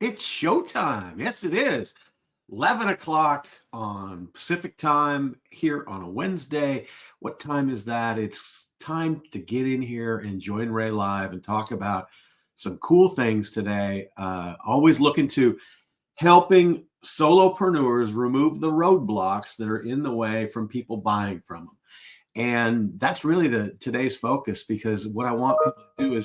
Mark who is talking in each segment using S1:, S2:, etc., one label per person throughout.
S1: It's showtime. Yes, it is. 11 o'clock on Pacific time here on a Wednesday. What time is that? It's time to get in here and join Ray Live and talk about some cool things today. Always looking to helping solopreneurs remove the roadblocks that are in the way from people buying from them. And that's really today's focus, because what I want people to do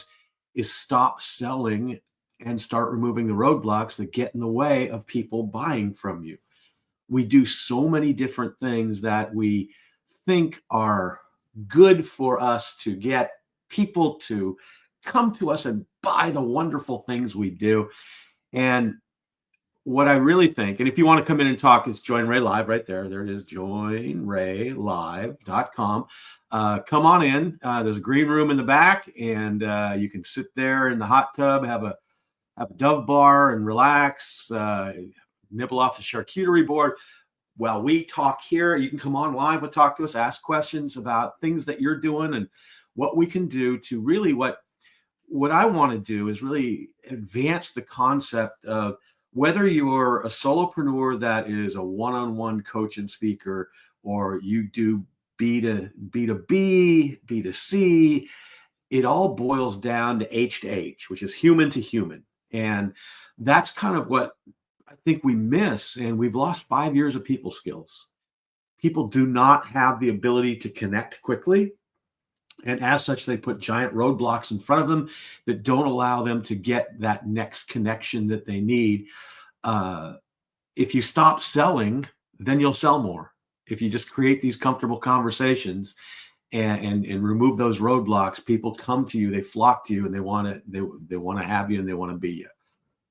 S1: is stop selling and start removing the roadblocks that get in the way of people buying from you. We do so many different things that we think are good for us to get people to come to us and buy the wonderful things we do. And what I really think, and if you want to come in and talk, it's Join Ray Live right there. There it is, joinraylive.com. Come on in. There's a green room in the back, and you can sit there in the hot tub, have a Dove bar and relax, nibble off the charcuterie board while we talk here. You can come on live and talk to us, ask questions about things that you're doing and what we can do to really what I want to do is really advance the concept of whether you're a solopreneur that is a one-on-one coach and speaker, or you do B2B, B2C, it all boils down to H, which is human to human. And that's kind of what I think we miss. And we've lost 5 years of people skills. People do not have the ability to connect quickly. And as such, they put giant roadblocks in front of them that don't allow them to get that next connection that they need. If you stop selling, then you'll sell more. If you just create these comfortable conversations and remove those roadblocks, people come to you, they flock to you, and they want to have you, and they want to be you.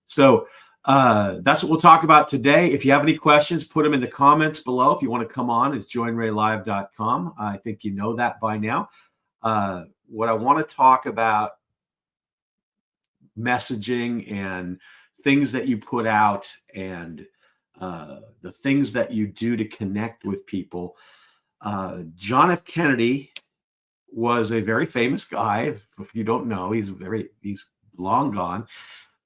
S1: So that's what we'll talk about today. If you have any questions, put them in the comments below. If you want to come on, it's joinraylive.com. I think you know that by now. What I want to talk about, messaging and things that you put out, and the things that you do to connect with people. John F. Kennedy was a very famous guy. If you don't know, he's long gone.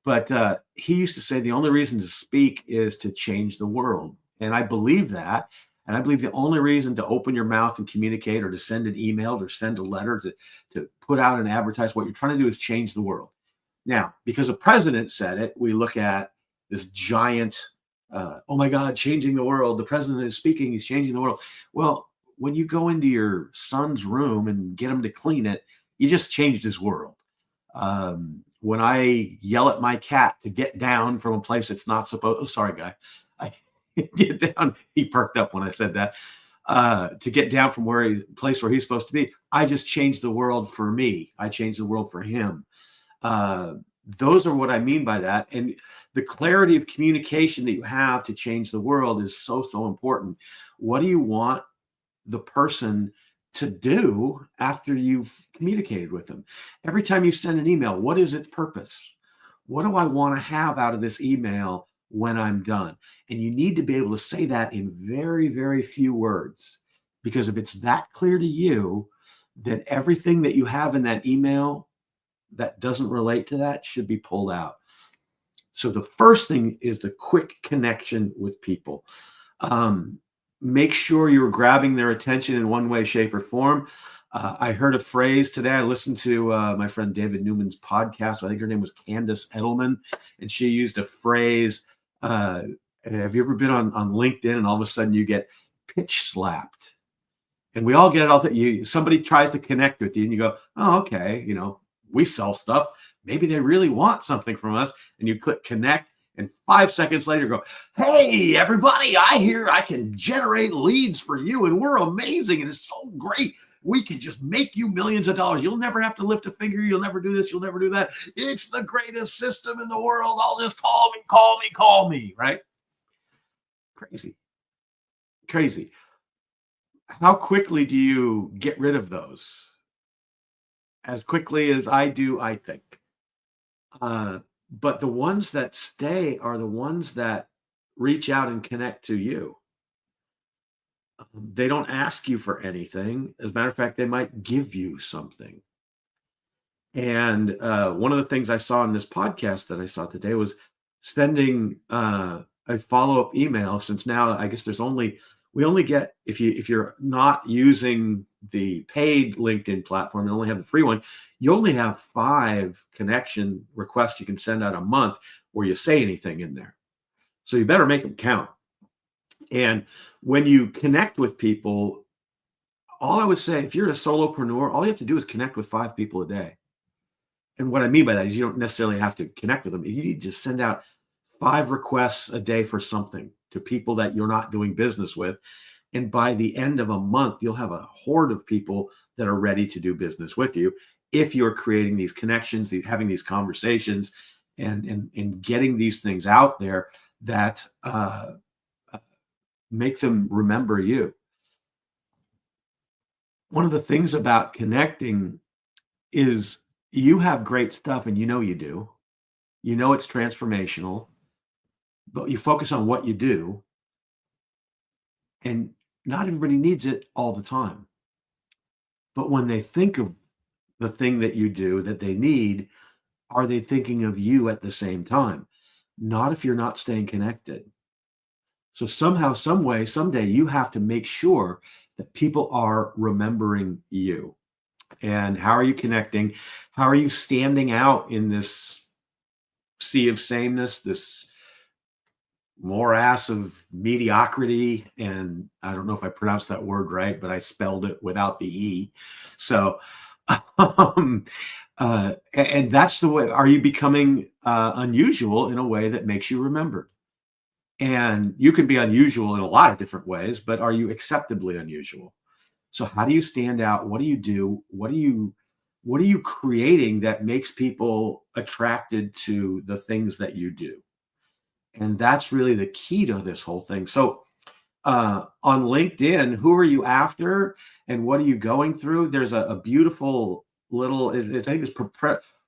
S1: But he used to say the only reason to speak is to change the world. And I believe that. And I believe the only reason to open your mouth and communicate, or to send an email, or send a letter, to put out and advertise, what you're trying to do is change the world. Now, because the president said it, we look at this giant, oh my God, changing the world. The president is speaking, he's changing the world. Well, when you go into your son's room and get him to clean it, you just changed his world. When I yell at my cat to get down from a place it's not supposed, oh, sorry, guy. Get down. He perked up when I said that. To get down from place where he's supposed to be, I just changed the world for me. I changed the world for him. Those are what I mean by that. And the clarity of communication that you have to change the world is so important. What do you want the person to do after you've communicated with them? Every time you send an email, what is its purpose? What do I want to have out of this email when I'm done? And you need to be able to say that in very, very few words, because if it's that clear to you, then everything that you have in that email that doesn't relate to that should be pulled out. So the first thing is the quick connection with people. Make sure you're grabbing their attention in one way, shape, or form. I heard a phrase today. I listened to my friend David Newman's podcast. I think her name was Candace Edelman, and she used a phrase. Have you ever been on LinkedIn and all of a sudden you get pitch slapped? And we all get it all. Somebody tries to connect with you and you go, oh, okay, we sell stuff. Maybe they really want something from us. And you click connect, and 5 seconds later go, hey, everybody, I hear I can generate leads for you, and we're amazing, and it's so great. We can just make you millions of dollars. You'll never have to lift a finger. You'll never do this. You'll never do that. It's the greatest system in the world. All just call me, right? Crazy. How quickly do you get rid of those? As quickly as I do, I think. But the ones that stay are the ones that reach out and connect to you. They don't ask you for anything. As a matter of fact, they might give you something. And one of the things I saw in this podcast that I saw today was sending a follow-up email, since now I guess we only get, if you're not using the paid LinkedIn platform and only have the free one, you only have 5 connection requests you can send out a month where you say anything in there. So you better make them count. And when you connect with people, all I would say, if you're a solopreneur, all you have to do is connect with 5 people a day. And what I mean by that is you don't necessarily have to connect with them. You need to just send out 5 requests a day for something to people that you're not doing business with. And by the end of a month, you'll have a horde of people that are ready to do business with you if you're creating these connections, having these conversations, and getting these things out there that make them remember you. One of the things about connecting is you have great stuff, and you know you do. You know it's transformational, but you focus on what you do, and not everybody needs it all the time. But when they think of the thing that you do that they need, are they thinking of you at the same time? Not if you're not staying connected. So somehow, some way, someday you have to make sure that people are remembering you. And how are you connecting? How are you standing out in this sea of sameness, this morass of mediocrity? And I don't know if I pronounced that word right, but I spelled it without the E. So, and that's the way. Are you becoming unusual in a way that makes you remembered? And you can be unusual in a lot of different ways, but are you acceptably unusual? So how do you stand out? What do you do? What are you creating that makes people attracted to the things that you do? And that's really the key to this whole thing. So on LinkedIn, who are you after and what are you going through? There's a beautiful little, I think it's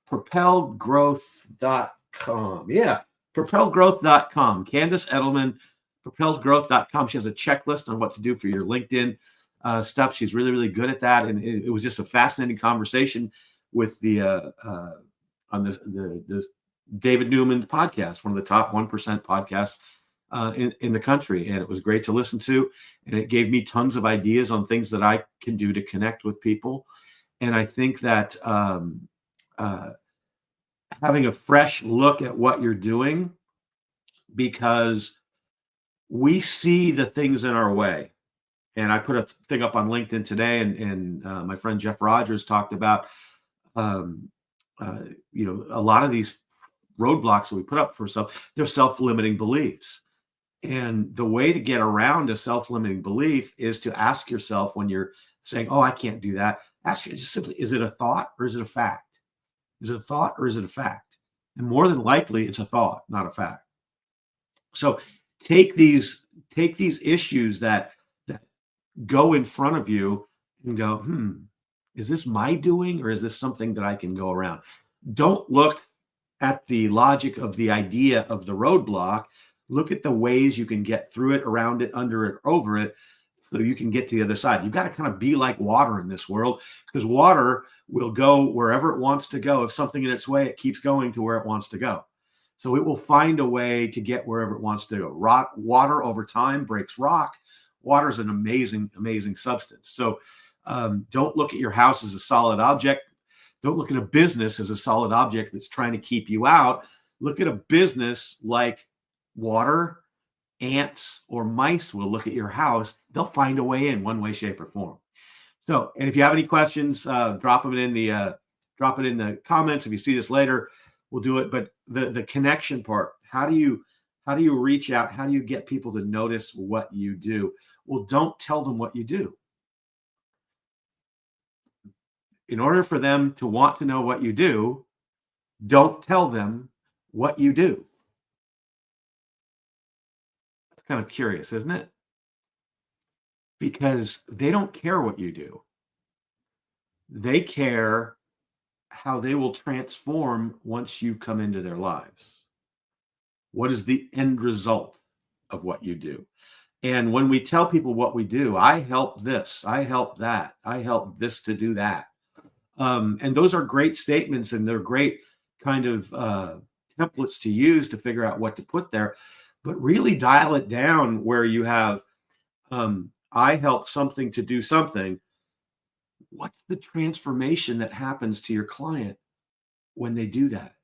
S1: propelgrowth.com. Yeah, propelgrowth.com. Candace Edelman, propelgrowth.com. She has a checklist on what to do for your LinkedIn stuff. She's really, really good at that. And it was just a fascinating conversation with the on the David Newman podcast, one of the top 1% podcasts in the country. And it was great to listen to. And it gave me tons of ideas on things that I can do to connect with people. And I think that having a fresh look at what you're doing, because we see the things in our way. And I put a thing up on LinkedIn today, and my friend Jeff Rogers talked about, a lot of these roadblocks that we put up for ourselves, they're self-limiting beliefs. And the way to get around a self-limiting belief is to ask yourself, when you're saying, oh, I can't do that, ask yourself just simply, is it a thought or is it a fact? Is it a thought or is it a fact? And more than likely, it's a thought, not a fact. So take these issues that go in front of you and go, is this my doing or is this something that I can go around? Don't look at the logic of the idea of the roadblock. Look at the ways you can get through it, around it, under it, over it, so you can get to the other side. You've got to kind of be like water in this world, because water will go wherever it wants to go. If something in its way, it keeps going to where it wants to go. So it will find a way to get wherever it wants to go. Water over time breaks rock. Water is an amazing, amazing substance. So don't look at your house as a solid object. Don't look at a business as a solid object that's trying to keep you out. Look at a business like water. Ants or mice will look at your house. They'll find a way in, one way, shape, or form. So, and if you have any questions, drop them in the comments. If you see this later, we'll do it. But the connection part, how do you reach out? How do you get people to notice what you do? Well, don't tell them what you do. In order for them to want to know what you do, don't tell them what you do. That's kind of curious, isn't it? Because they don't care what you do. They care how they will transform once you come into their lives. What is the end result of what you do? And when we tell people what we do, I help this, I help that, I help this to do that. And those are great statements, and they're great kind of templates to use to figure out what to put there, but really dial it down where you have, I help something to do something. What's the transformation that happens to your client when they do that?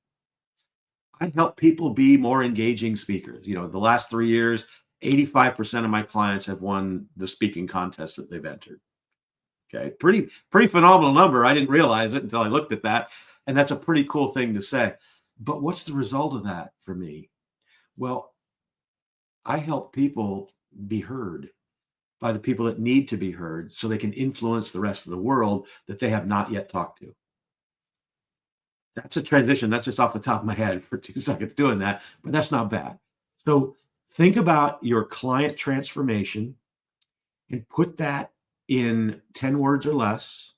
S1: I help people be more engaging speakers. The last 3 years, 85% of my clients have won the speaking contest that they've entered. Okay. Pretty phenomenal number. I didn't realize it until I looked at that. And that's a pretty cool thing to say. But what's the result of that for me? Well, I help people be heard by the people that need to be heard so they can influence the rest of the world that they have not yet talked to. That's a transition. That's just off the top of my head for 2 seconds doing that, but that's not bad. So think about your client transformation and put that in 10 words or less,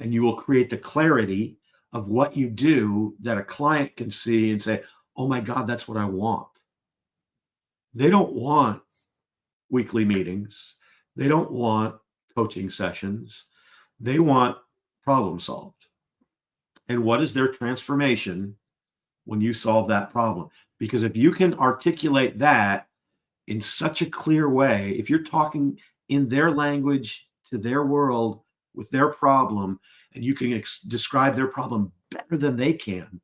S1: and you will create the clarity of what you do that a client can see and say, oh my God, that's what I want. They don't want weekly meetings. They don't want coaching sessions. They want problem solved. And what is their transformation when you solve that problem? Because if you can articulate that in such a clear way, if you're talking in their language to their world with their problem, and you can describe their problem better than they can,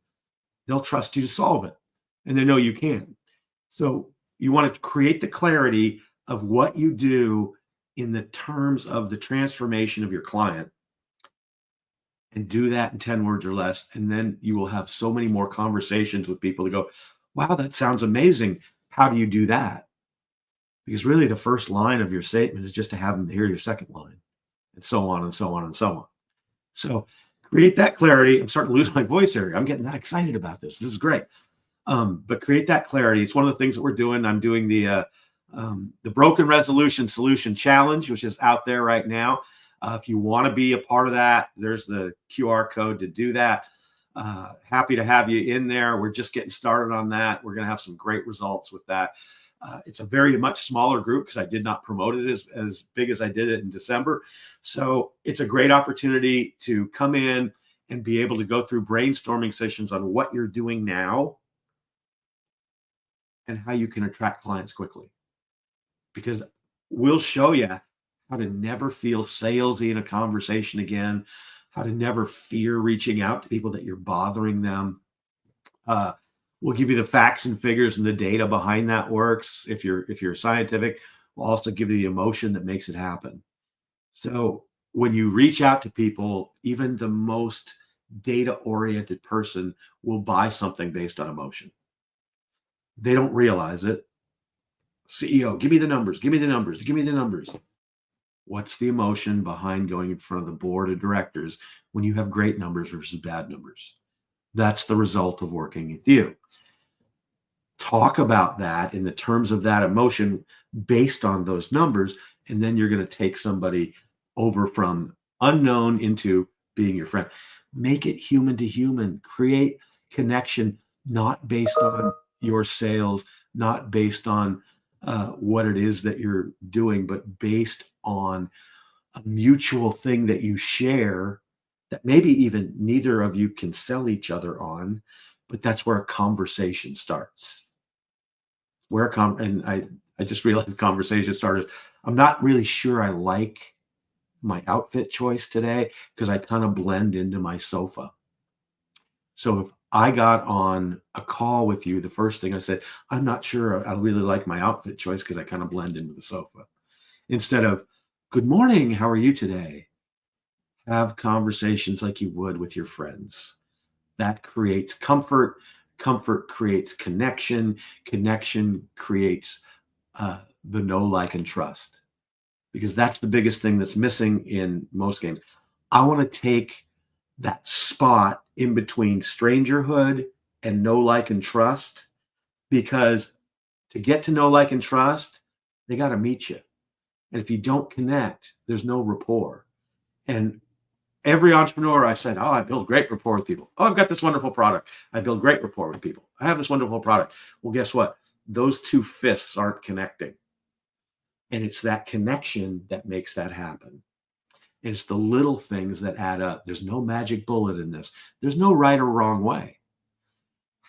S1: they'll trust you to solve it. And they know you can. So you want to create the clarity of what you do in the terms of the transformation of your client, and do that in 10 words or less. And then you will have so many more conversations with people to go, wow, that sounds amazing. How do you do that? Because really the first line of your statement is just to have them hear your second line, and so on and so on and so on. So create that clarity. I'm starting to lose my voice here. I'm getting that excited about this. This is great. But create that clarity. It's one of the things that we're doing. I'm doing the Broken Resolution Solution Challenge, which is out there right now. If you want to be a part of that, there's the QR code to do that. Happy to have you in there. We're just getting started on that. We're going to have some great results with that. It's a very much smaller group because I did not promote it as big as I did it in December. So it's a great opportunity to come in and be able to go through brainstorming sessions on what you're doing now and how you can attract clients quickly. Because we'll show you how to never feel salesy in a conversation again, how to never fear reaching out to people that you're bothering them. We'll give you the facts and figures and the data behind that works. If you're scientific, we'll also give you the emotion that makes it happen. So when you reach out to people, even the most data-oriented person will buy something based on emotion. They don't realize it. CEO, give me the numbers, give me the numbers, give me the numbers. What's the emotion behind going in front of the board of directors when you have great numbers versus bad numbers? That's the result of working with you. Talk about that in the terms of that emotion based on those numbers, and then you're going to take somebody over from unknown into being your friend. Make it human to human. Create connection, not based on your sales, not based on what it is that you're doing, but based on a mutual thing that you share that maybe even neither of you can sell each other on, but that's where a conversation starts. And I just realized the conversation started. I'm not really sure I like my outfit choice today because I kind of blend into my sofa. So if I got on a call with you, the first thing I said, I'm not sure I really like my outfit choice because I kind of blend into the sofa. Instead of, good morning, how are you today? Have conversations like you would with your friends. That creates comfort. Comfort creates connection. Connection creates the know, like, and trust. Because that's the biggest thing that's missing in most games. I want to take that spot in between strangerhood and know, like, and trust, because to get to know, like, and trust, they got to meet you. And if you don't connect, there's no rapport. And every entrepreneur I've said, oh, I build great rapport with people. Oh, I've got this wonderful product. I build great rapport with people. I have this wonderful product. Well, guess what? Those two fists aren't connecting. And it's that connection that makes that happen. And it's the little things that add up. There's no magic bullet in this. There's no right or wrong way.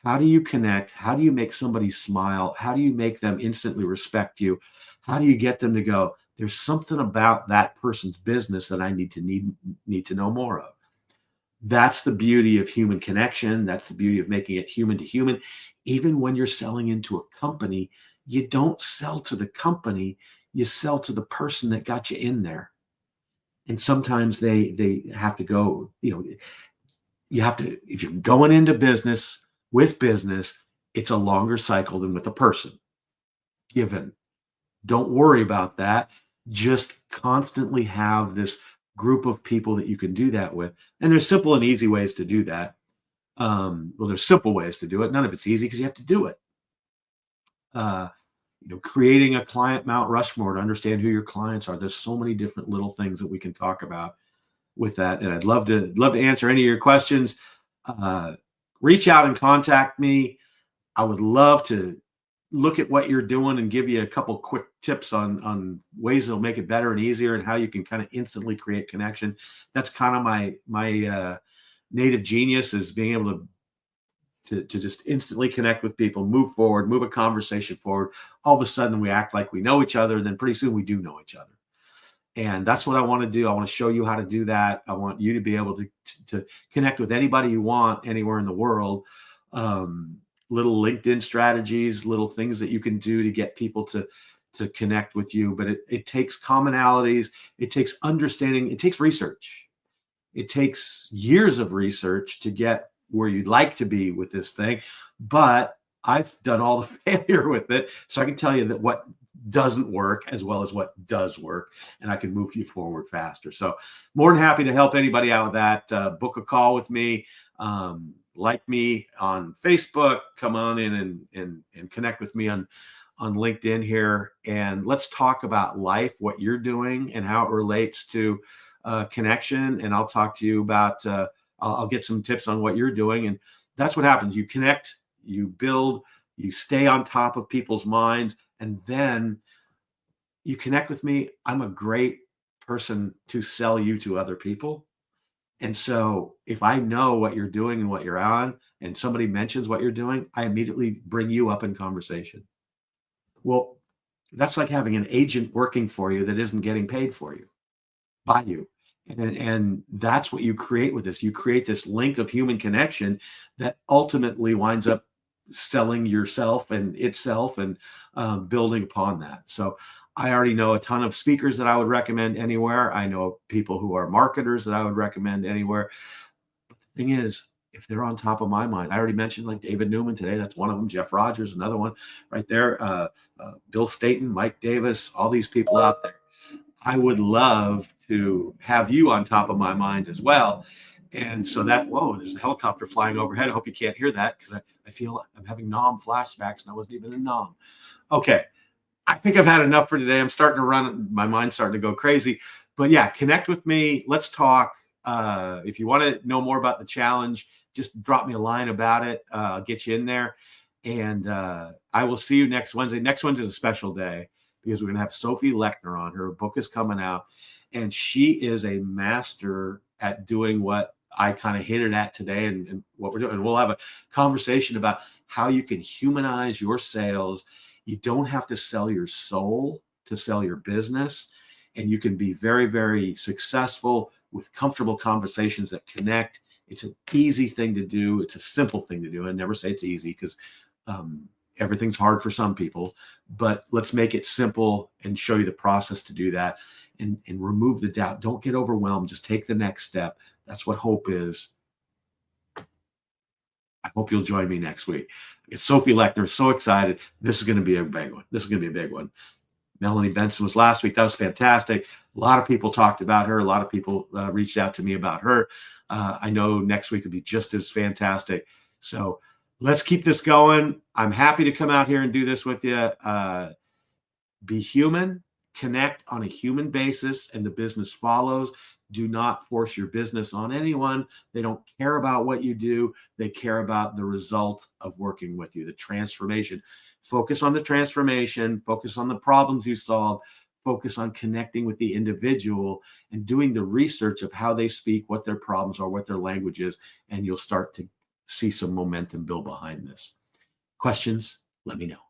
S1: How do you connect? How do you make somebody smile? How do you make them instantly respect you? How do you get them to go, there's something about that person's business that I need to know more of? That's the beauty of human connection. That's the beauty of making it human to human. Even when you're selling into a company, you don't sell to the company, you sell to the person that got you in there. And sometimes they have to go, you have to, if you're going into business with business, it's a longer cycle than with a person. Given. Don't worry about that. Just constantly have this group of people that you can do that with. And there's simple and easy ways to do that. Well, there's simple ways to do it. None of it's easy because you have to do it. Uh, creating a client Mount Rushmore to understand who your clients are. There's so many different little things that we can talk about with that. And I'd love to answer any of your questions. Reach out and contact me. I would love to look at what you're doing and give you a couple quick tips on ways that'll make it better and easier and how you can kind of instantly create connection. That's kind of my native genius, is being able to just instantly connect with people, move forward, move a conversation forward. All of a sudden we act like we know each other, and then pretty soon we do know each other. And that's what I want to do. I want to show you how to do that. I want you to be able to connect with anybody you want anywhere in the world. Little LinkedIn strategies, little things that you can do to get people to connect with you. But it takes commonalities. It takes understanding. It takes research. It takes years of research to get where you'd like to be with this thing. But I've done all the failure with it. So I can tell you that what doesn't work as well as what does work, and I can move you forward faster. So more than happy to help anybody out with that. Book a call with me. Like me on Facebook, come on in and connect with me on LinkedIn here. And let's talk about life, what you're doing and how it relates to connection. And I'll talk to you about, I'll get some tips on what you're doing. And that's what happens. You connect, you build, you stay on top of people's minds, and then you connect with me. I'm a great person to sell you to other people. And so if I know what you're doing and what you're on, and somebody mentions what you're doing, I immediately bring you up in conversation. Well, that's like having an agent working for you that isn't getting paid for you, by you. And that's what you create with this. You create this link of human connection that ultimately winds up selling yourself and itself, and building upon that. So I already know a ton of speakers that I would recommend anywhere. I know people who are marketers that I would recommend anywhere. But the thing is, if they're on top of my mind, I already mentioned like David Newman today. That's one of them. Jeff Rogers, another one right there. Bill Staten, Mike Davis, all these people out there. I would love to have you on top of my mind as well. And so that, whoa, there's a helicopter flying overhead. I hope you can't hear that, because I feel I'm having Nom flashbacks, and I wasn't even in Nom. Okay. I think I've had enough for today. I'm starting to run. My mind's starting to go crazy. But yeah, connect with me. Let's talk. If you want to know more about the challenge, just drop me a line about it. I'll get you in there. And I will see you next Wednesday. Next Wednesday is a special day because we're going to have Sophie Lechner on. Her book is coming out, and she is a master at doing what I kind of hinted at today, and what we're doing. And we'll have a conversation about how you can humanize your sales. You don't have to sell your soul to sell your business. And you can be very, very successful with comfortable conversations that connect. It's an easy thing to do. It's a simple thing to do. I never say it's easy, because everything's hard for some people. But let's make it simple and show you the process to do that, and remove the doubt. Don't get overwhelmed. Just take the next step. That's what hope is. I hope you'll join me next week. It's Sophie Lechner. So excited. This is going to be a big one. This is going to be a big one. Melanie Benson was last week. That was fantastic. A lot of people talked about her. A lot of people reached out to me about her. I know next week will be just as fantastic. So let's keep this going. I'm happy to come out here and do this with you. Be human, connect on a human basis, and the business follows. Do not force your business on anyone. They don't care about what you do. They care about the result of working with you, the transformation. Focus on the transformation. Focus on the problems you solve. Focus on connecting with the individual and doing the research of how they speak, what their problems are, what their language is, and you'll start to see some momentum build behind this. Questions? Let me know.